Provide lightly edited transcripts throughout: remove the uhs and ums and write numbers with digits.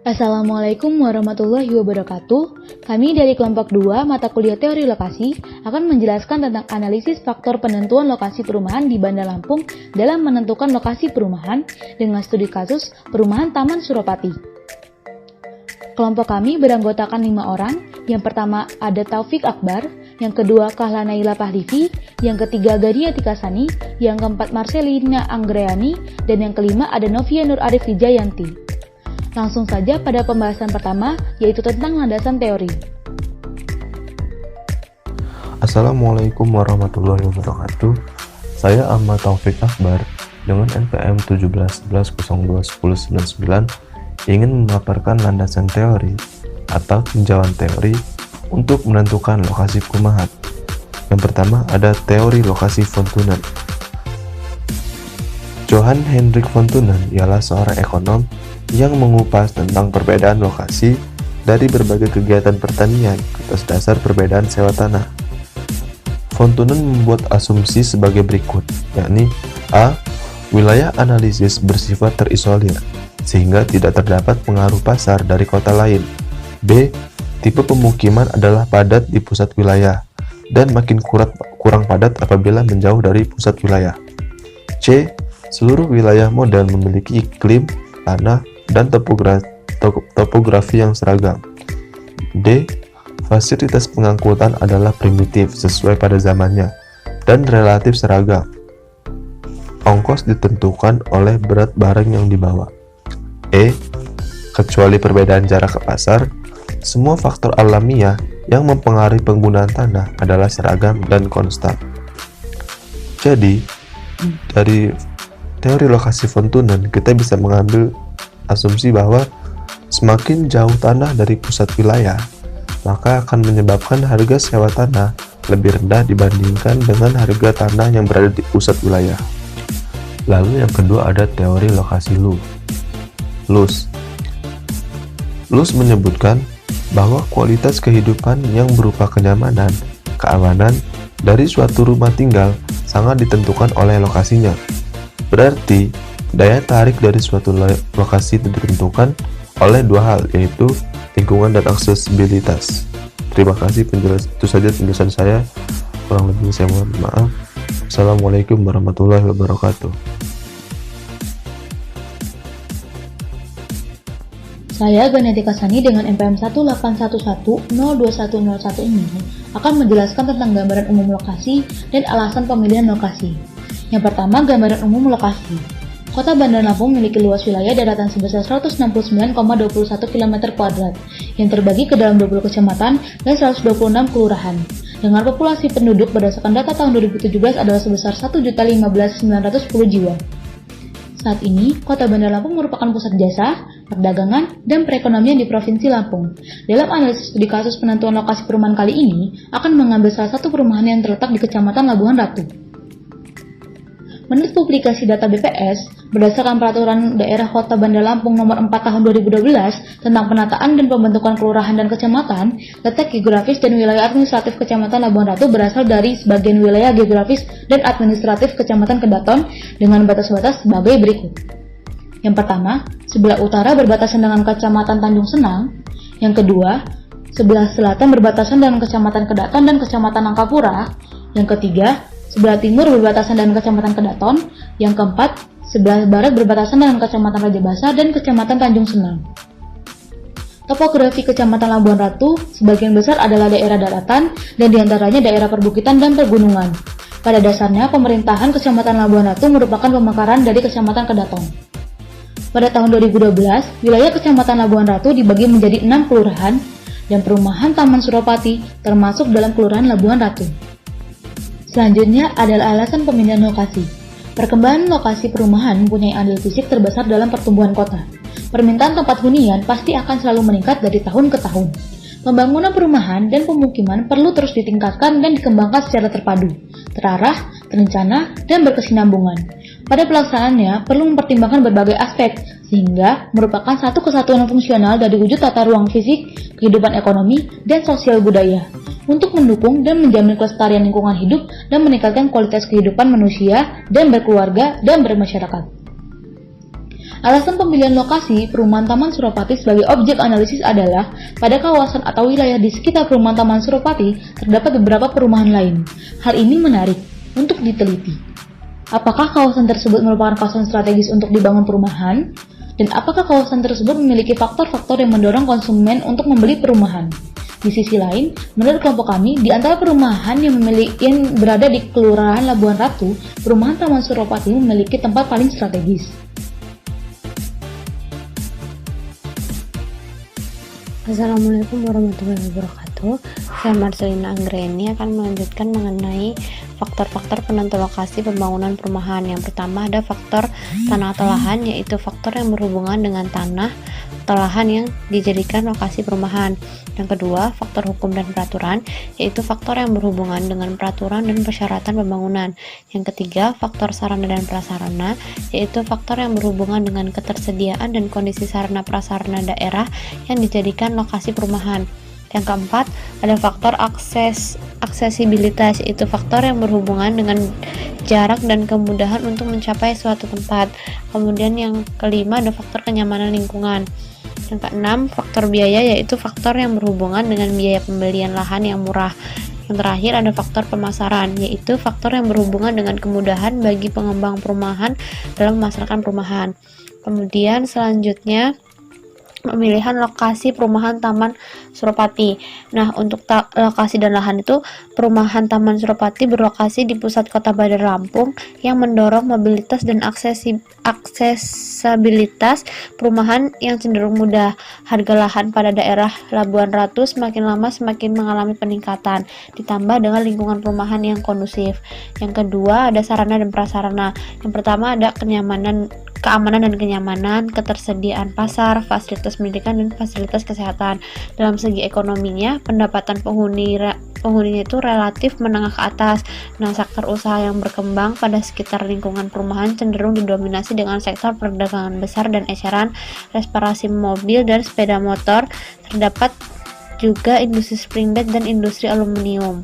Assalamualaikum warahmatullahi wabarakatuh. Kami dari kelompok 2 mata kuliah teori lokasi akan menjelaskan tentang analisis faktor penentuan lokasi perumahan di Bandar Lampung dalam menentukan lokasi perumahan dengan studi kasus perumahan Taman Suropati. Kelompok kami beranggotakan 5 orang. Yang pertama ada Taufik Akbar, yang kedua Kahla Naila Pahlivi, yang ketiga Gadia Tikasani, yang keempat Marcelina Anggreani, dan yang kelima ada Novia Nur Arif Wijayanti. Langsung saja pada pembahasan pertama, yaitu tentang landasan teori. Assalamualaikum warahmatullahi wabarakatuh. Saya Ahmad Taufik Akbar dengan NPM 1711021099 ingin memaparkan landasan teori atau tinjauan teori untuk menentukan lokasi perumahan. Yang pertama ada teori lokasi von Thunen. Johann Hendrik von Thunen ialah seorang ekonom yang mengupas tentang perbedaan lokasi dari berbagai kegiatan pertanian atas dasar perbedaan sewa tanah. Von Thunen membuat asumsi sebagai berikut, yakni A. Wilayah analisis bersifat terisolir, sehingga tidak terdapat pengaruh pasar dari kota lain. B. Tipe pemukiman adalah padat di pusat wilayah, dan makin kurang padat apabila menjauh dari pusat wilayah. C. Seluruh wilayah model memiliki iklim, tanah, dan topografi yang seragam. D. Fasilitas pengangkutan adalah primitif sesuai pada zamannya dan relatif seragam. Ongkos ditentukan oleh berat barang yang dibawa. E. Kecuali perbedaan jarak ke pasar, semua faktor alamiah yang mempengaruhi penggunaan tanah adalah seragam dan konstan. Jadi, dari teori lokasi von Thunen kita bisa mengambil asumsi bahwa semakin jauh tanah dari pusat wilayah, maka akan menyebabkan harga sewa tanah lebih rendah dibandingkan dengan harga tanah yang berada di pusat wilayah. Lalu yang kedua ada teori lokasi Luz menyebutkan bahwa kualitas kehidupan yang berupa kenyamanan, keamanan dari suatu rumah tinggal sangat ditentukan oleh lokasinya. Berarti, daya tarik dari suatu lokasi ditentukan oleh dua hal, yaitu lingkungan dan aksesibilitas. Terima kasih itu saja penjelasan saya. Kurang lebih saya mohon maaf. Assalamualaikum warahmatullahi wabarakatuh. Saya Gadia Tikasani dengan NPM 181102101 ini akan menjelaskan tentang gambaran umum lokasi dan alasan pemilihan lokasi. Yang pertama, gambaran umum lokasi. Kota Bandar Lampung memiliki luas wilayah daratan sebesar 169,21 km² yang terbagi ke dalam 20 kecamatan dan 126 kelurahan. Dengan populasi penduduk berdasarkan data tahun 2017 adalah sebesar 1.015.910 jiwa. Saat ini, Kota Bandar Lampung merupakan pusat jasa, perdagangan, dan perekonomian di Provinsi Lampung. Dalam analisis studi kasus penentuan lokasi perumahan kali ini, akan mengambil salah satu perumahan yang terletak di Kecamatan Labuhan Ratu. Menurut publikasi data BPS, berdasarkan Peraturan Daerah Kota Bandar Lampung Nomor 4 Tahun 2012 tentang penataan dan pembentukan kelurahan dan kecamatan, letak geografis dan wilayah administratif Kecamatan Labuhan Ratu berasal dari sebagian wilayah geografis dan administratif Kecamatan Kedaton dengan batas-batas sebagai berikut. Yang pertama, sebelah utara berbatasan dengan Kecamatan Tanjung Senang. Yang kedua, sebelah selatan berbatasan dengan Kecamatan Kedaton dan Kecamatan Angkapura. Yang ketiga, sebelah timur berbatasan dengan Kecamatan Kedaton. Yang keempat, sebelah barat berbatasan dengan Kecamatan Rajabasa dan Kecamatan Tanjung Senang. Topografi Kecamatan Labuhan Ratu sebagian besar adalah daerah daratan dan diantaranya daerah perbukitan dan pegunungan. Pada dasarnya, pemerintahan Kecamatan Labuhan Ratu merupakan pemekaran dari Kecamatan Kedaton. Pada tahun 2012, wilayah Kecamatan Labuhan Ratu dibagi menjadi 6 kelurahan dan perumahan Taman Suropati termasuk dalam Kelurahan Labuhan Ratu. Selanjutnya adalah alasan pemilihan lokasi. Perkembangan lokasi perumahan mempunyai andil fisik terbesar dalam pertumbuhan kota. Permintaan tempat hunian pasti akan selalu meningkat dari tahun ke tahun. Pembangunan perumahan dan pemukiman perlu terus ditingkatkan dan dikembangkan secara terpadu, terarah, terencana, dan berkesinambungan. Pada pelaksanaannya perlu mempertimbangkan berbagai aspek, sehingga merupakan satu kesatuan fungsional dari wujud tata ruang fisik, kehidupan ekonomi, dan sosial budaya, untuk mendukung dan menjamin kelestarian lingkungan hidup dan meningkatkan kualitas kehidupan manusia dan berkeluarga dan bermasyarakat. Alasan pemilihan lokasi perumahan Taman Suropati sebagai objek analisis adalah pada kawasan atau wilayah di sekitar perumahan Taman Suropati terdapat beberapa perumahan lain. Hal ini menarik untuk diteliti. Apakah kawasan tersebut merupakan kawasan strategis untuk dibangun perumahan? Dan apakah kawasan tersebut memiliki faktor-faktor yang mendorong konsumen untuk membeli perumahan? Di sisi lain, menurut kelompok kami, di antara perumahan yang berada di Kelurahan Labuan Ratu, perumahan Taman Suropati memiliki tempat paling strategis. Assalamualaikum warahmatullahi wabarakatuh. Saya Marcelina Anggreni akan melanjutkan mengenai faktor-faktor penentu lokasi pembangunan perumahan. Yang pertama ada faktor tanah atau lahan, yaitu faktor yang berhubungan dengan tanah atau lahan yang dijadikan lokasi perumahan. Yang kedua, faktor hukum dan peraturan, yaitu faktor yang berhubungan dengan peraturan dan persyaratan pembangunan. Yang ketiga, faktor sarana dan prasarana, yaitu faktor yang berhubungan dengan ketersediaan dan kondisi sarana prasarana daerah yang dijadikan lokasi perumahan. Yang keempat, ada faktor aksesibilitas, yaitu faktor yang berhubungan dengan jarak dan kemudahan untuk mencapai suatu tempat. Kemudian yang kelima, ada faktor kenyamanan lingkungan. Yang keenam, faktor biaya, yaitu faktor yang berhubungan dengan biaya pembelian lahan yang murah. Yang terakhir, ada faktor pemasaran, yaitu faktor yang berhubungan dengan kemudahan bagi pengembang perumahan dalam memasarkan perumahan. Kemudian selanjutnya, pemilihan lokasi perumahan Taman Suropati. Nah, untuk lokasi dan lahan itu, perumahan Taman Suropati berlokasi di pusat kota Bandar Lampung yang mendorong mobilitas dan aksesibilitas perumahan yang cenderung mudah. Harga lahan pada daerah Labuan Ratu semakin lama semakin mengalami peningkatan, ditambah dengan lingkungan perumahan yang kondusif. Yang kedua, ada sarana dan prasarana. Yang pertama ada keamanan dan kenyamanan, ketersediaan pasar, fasilitas pendidikan, dan fasilitas kesehatan. Dalam segi ekonominya, pendapatan penghuninya itu relatif menengah ke atas. Nah, sektor usaha yang berkembang pada sekitar lingkungan perumahan cenderung didominasi dengan sektor perdagangan besar dan eceran, reparasi mobil dan sepeda motor. Terdapat juga industri spring bed dan industri aluminium.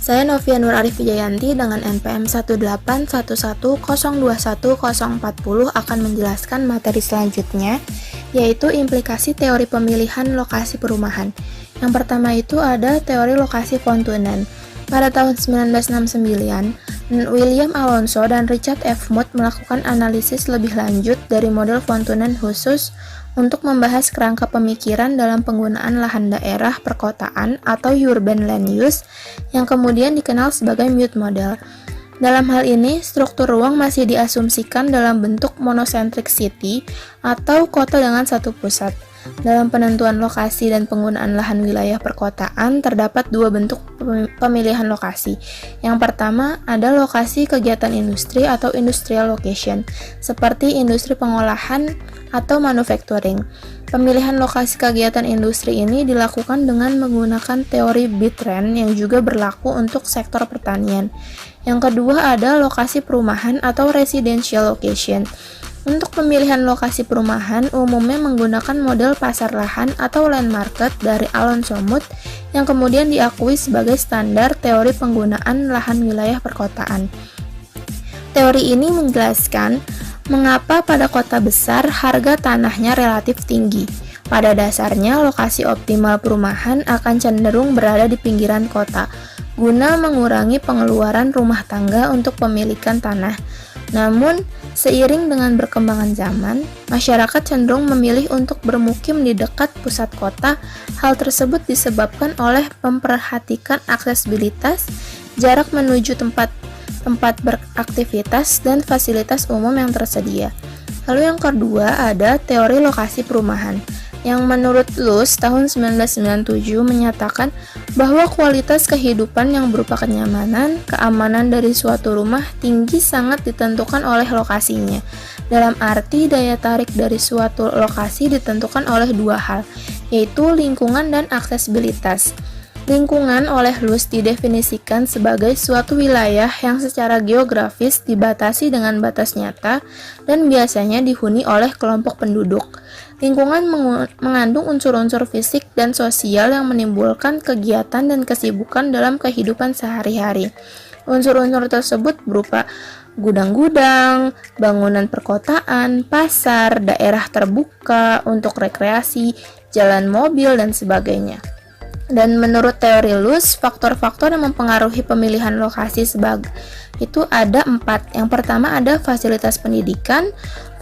Saya Novia Nur Arif Wijayanti dengan NPM 18110210040 akan menjelaskan materi selanjutnya, yaitu implikasi teori pemilihan lokasi perumahan. Yang pertama itu ada teori lokasi Fontunen. Pada tahun 1969, William Alonso dan Richard F. Muth melakukan analisis lebih lanjut dari model Fontunen khusus untuk membahas kerangka pemikiran dalam penggunaan lahan daerah perkotaan atau urban land use yang kemudian dikenal sebagai Muth model. Dalam hal ini, struktur ruang masih diasumsikan dalam bentuk monocentric city atau kota dengan satu pusat. Dalam penentuan lokasi dan penggunaan lahan wilayah perkotaan, terdapat dua bentuk pemilihan lokasi. Yang pertama ada lokasi kegiatan industri atau industrial location, seperti industri pengolahan atau manufacturing. Pemilihan lokasi kegiatan industri ini dilakukan dengan menggunakan teori Bit-Rand yang juga berlaku untuk sektor pertanian. Yang kedua ada lokasi perumahan atau residential location. Untuk pemilihan lokasi perumahan umumnya menggunakan model pasar lahan atau land market dari Alonso Muth yang kemudian diakui sebagai standar teori penggunaan lahan wilayah perkotaan. Teori ini menjelaskan mengapa pada kota besar harga tanahnya relatif tinggi. Pada dasarnya, lokasi optimal perumahan akan cenderung berada di pinggiran kota, guna mengurangi pengeluaran rumah tangga untuk pemilikan tanah. Namun, seiring dengan berkembangan zaman, masyarakat cenderung memilih untuk bermukim di dekat pusat kota. Hal tersebut disebabkan oleh memperhatikan aksesibilitas, jarak menuju tempat beraktivitas, dan fasilitas umum yang tersedia. Lalu yang kedua ada teori lokasi perumahan, yang menurut Luce tahun 1997 menyatakan bahwa kualitas kehidupan yang berupa kenyamanan, keamanan dari suatu rumah tinggi sangat ditentukan oleh lokasinya. Dalam arti daya tarik dari suatu lokasi ditentukan oleh dua hal, yaitu lingkungan dan aksesibilitas. Lingkungan oleh Luce didefinisikan sebagai suatu wilayah yang secara geografis dibatasi dengan batas nyata dan biasanya dihuni oleh kelompok penduduk. Lingkungan mengandung unsur-unsur fisik dan sosial yang menimbulkan kegiatan dan kesibukan dalam kehidupan sehari-hari. Unsur-unsur tersebut berupa gudang-gudang, bangunan perkotaan, pasar, daerah terbuka untuk rekreasi, jalan mobil, dan sebagainya. Dan menurut teori Luce, faktor-faktor yang mempengaruhi pemilihan lokasi itu ada 4. Yang pertama ada fasilitas pendidikan,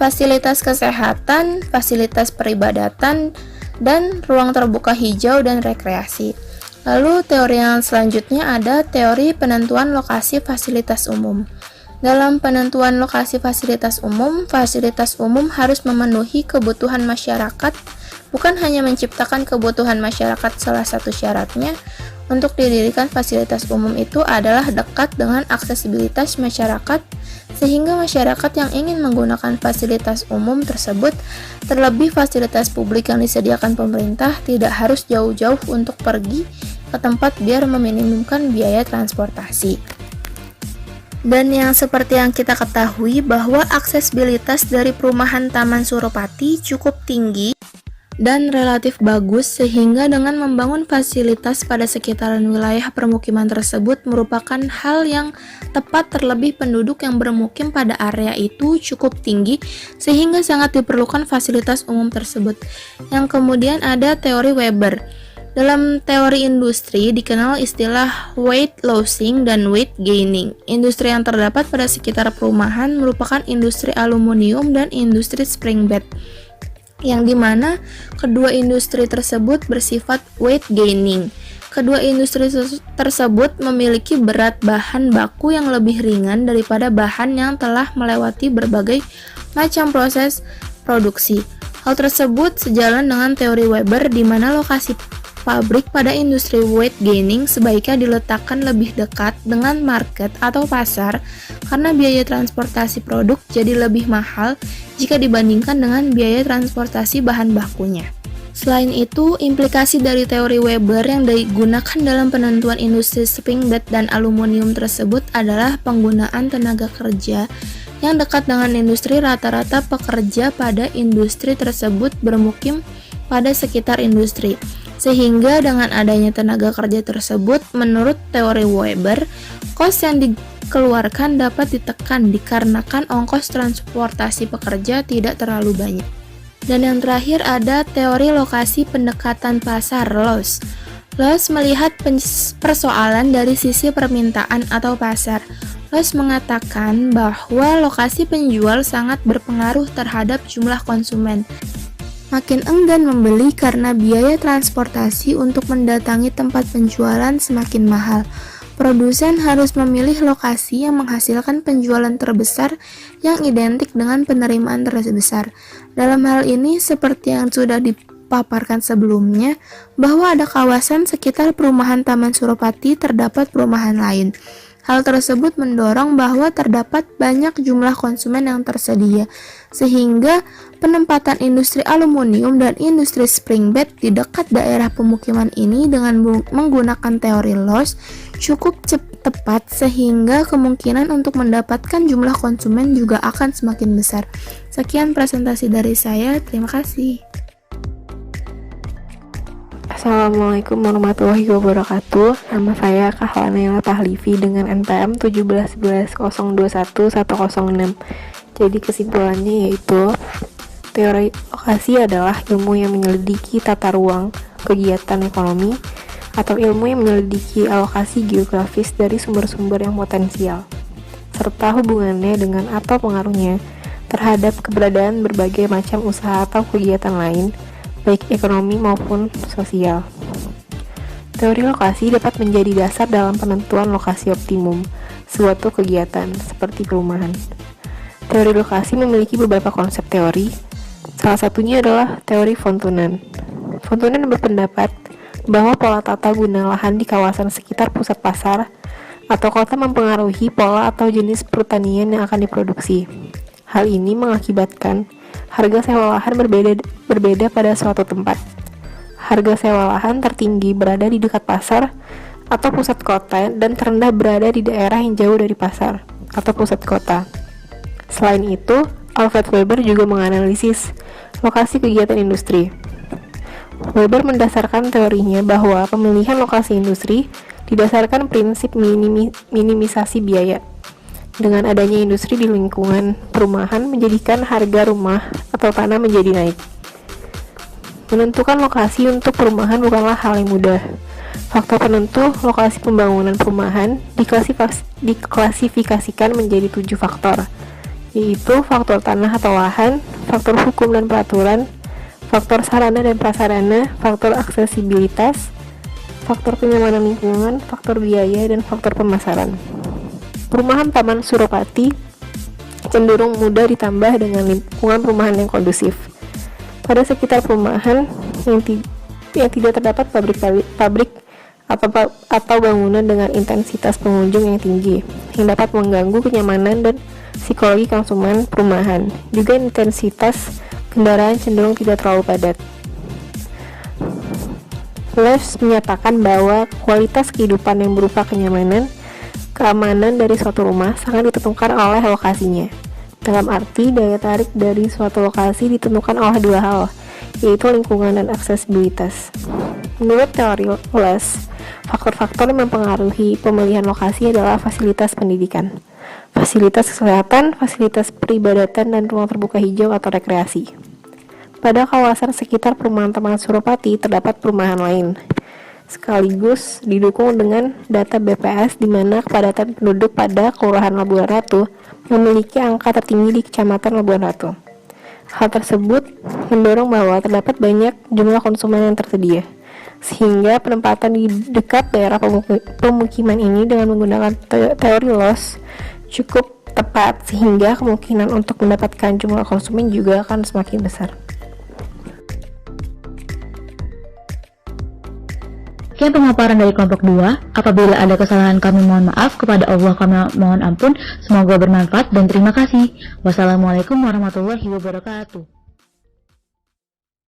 fasilitas kesehatan, fasilitas peribadatan, dan ruang terbuka hijau dan rekreasi. Lalu teori yang selanjutnya ada teori penentuan lokasi fasilitas umum. Dalam penentuan lokasi fasilitas umum harus memenuhi kebutuhan masyarakat, bukan hanya menciptakan kebutuhan masyarakat. Salah satu syaratnya untuk didirikan fasilitas umum itu adalah dekat dengan aksesibilitas masyarakat, sehingga masyarakat yang ingin menggunakan fasilitas umum tersebut, terlebih fasilitas publik yang disediakan pemerintah, tidak harus jauh-jauh untuk pergi ke tempat biar meminimumkan biaya transportasi. Dan yang seperti yang kita ketahui bahwa aksesibilitas dari perumahan Taman Suropati cukup tinggi dan relatif bagus, sehingga dengan membangun fasilitas pada sekitaran wilayah permukiman tersebut merupakan hal yang tepat, terlebih penduduk yang bermukim pada area itu cukup tinggi sehingga sangat diperlukan fasilitas umum tersebut. Yang kemudian ada teori Weber. Dalam teori industri dikenal istilah weight lossing dan weight gaining. Industri yang terdapat pada sekitar perumahan merupakan industri aluminium dan industri spring bed, yang dimana kedua industri tersebut bersifat weight gaining. Kedua industri tersebut memiliki berat bahan baku yang lebih ringan daripada bahan yang telah melewati berbagai macam proses produksi. Hal tersebut sejalan dengan teori Weber, di mana lokasi pabrik pada industri weight gaining sebaiknya diletakkan lebih dekat dengan market atau pasar, karena biaya transportasi produk jadi lebih mahal jika dibandingkan dengan biaya transportasi bahan bakunya. Selain itu, implikasi dari teori Weber yang digunakan dalam penentuan industri spring bed dan aluminium tersebut adalah penggunaan tenaga kerja yang dekat dengan industri. Rata-rata pekerja pada industri tersebut bermukim pada sekitar industri, sehingga dengan adanya tenaga kerja tersebut, menurut teori Weber, kos yang dikeluarkan dapat ditekan dikarenakan ongkos transportasi pekerja tidak terlalu banyak. Dan yang terakhir ada teori lokasi pendekatan pasar, Loss. Loss melihat persoalan dari sisi permintaan atau pasar. Loss mengatakan bahwa lokasi penjual sangat berpengaruh terhadap jumlah konsumen. Makin enggan membeli karena biaya transportasi untuk mendatangi tempat penjualan semakin mahal. Produsen harus memilih lokasi yang menghasilkan penjualan terbesar yang identik dengan penerimaan terbesar. Dalam hal ini, seperti yang sudah dipaparkan sebelumnya, bahwa ada kawasan sekitar perumahan Taman Suropati terdapat perumahan lain. Hal tersebut mendorong bahwa terdapat banyak jumlah konsumen yang tersedia, sehingga penempatan industri aluminium dan industri spring bed di dekat daerah pemukiman ini dengan menggunakan teori Loss cukup tepat, sehingga kemungkinan untuk mendapatkan jumlah konsumen juga akan semakin besar. Sekian presentasi dari saya, terima kasih. Assalamualaikum warahmatullahi wabarakatuh. Nama saya Kahlanela Tahlifi dengan NPM 1711021106. Jadi kesimpulannya yaitu teori lokasi adalah ilmu yang menyelidiki tata ruang kegiatan ekonomi atau ilmu yang menyelidiki alokasi geografis dari sumber-sumber yang potensial, serta hubungannya dengan atau pengaruhnya terhadap keberadaan berbagai macam usaha atau kegiatan lain, baik ekonomi maupun sosial. Teori lokasi dapat menjadi dasar dalam penentuan lokasi optimum suatu kegiatan, seperti perumahan. Teori lokasi memiliki beberapa konsep teori. Salah satunya adalah teori von Thunen. Von Thunen berpendapat bahwa pola tata guna lahan di kawasan sekitar pusat pasar atau kota mempengaruhi pola atau jenis pertanian yang akan diproduksi. Hal ini mengakibatkan harga sewa lahan berbeda pada suatu tempat. Harga sewa lahan tertinggi berada di dekat pasar atau pusat kota dan terendah berada di daerah yang jauh dari pasar atau pusat kota. Selain itu, Alfred Weber juga menganalisis lokasi kegiatan industri. Weber mendasarkan teorinya bahwa pemilihan lokasi industri didasarkan prinsip minimisasi biaya. Dengan adanya industri di lingkungan perumahan menjadikan harga rumah atau tanah menjadi naik. Menentukan lokasi untuk perumahan bukanlah hal yang mudah. Faktor penentu lokasi pembangunan perumahan diklasifikasikan menjadi 7 faktor, yaitu faktor tanah atau lahan, faktor hukum dan peraturan, faktor sarana dan prasarana, faktor aksesibilitas, faktor kenyamanan lingkungan, faktor biaya, dan faktor pemasaran. Perumahan Taman Suropati cenderung mudah ditambah dengan lingkungan perumahan yang kondusif. Pada sekitar perumahan yang tidak terdapat pabrik atau bangunan dengan intensitas pengunjung yang tinggi, yang dapat mengganggu kenyamanan dan psikologi konsumen perumahan. Juga intensitas kendaraan cenderung tidak terlalu padat. Les menyatakan bahwa kualitas kehidupan yang berupa kenyamanan, keamanan dari suatu rumah sangat ditentukan oleh lokasinya. Dalam arti, daya tarik dari suatu lokasi ditentukan oleh 2 hal, yaitu lingkungan dan aksesibilitas. Menurut teori Les, faktor-faktor yang mempengaruhi pemilihan lokasi adalah fasilitas pendidikan, fasilitas kesehatan, fasilitas peribadatan, dan ruang terbuka hijau atau rekreasi. Pada kawasan sekitar perumahan Taman Suropati terdapat perumahan lain, sekaligus didukung dengan data BPS di mana kepadatan penduduk pada Kelurahan Labuan Ratu memiliki angka tertinggi di Kecamatan Labuan Ratu. Hal tersebut mendorong bahwa terdapat banyak jumlah konsumen yang tersedia, sehingga penempatan di dekat daerah pemukiman ini dengan menggunakan teori loss cukup tepat, sehingga kemungkinan untuk mendapatkan jumlah konsumen juga akan semakin besar. Sekian pemaparan dari kelompok 2. Apabila ada kesalahan kami mohon maaf, kepada Allah kami mohon ampun. Semoga bermanfaat dan terima kasih. Wassalamualaikum warahmatullahi wabarakatuh.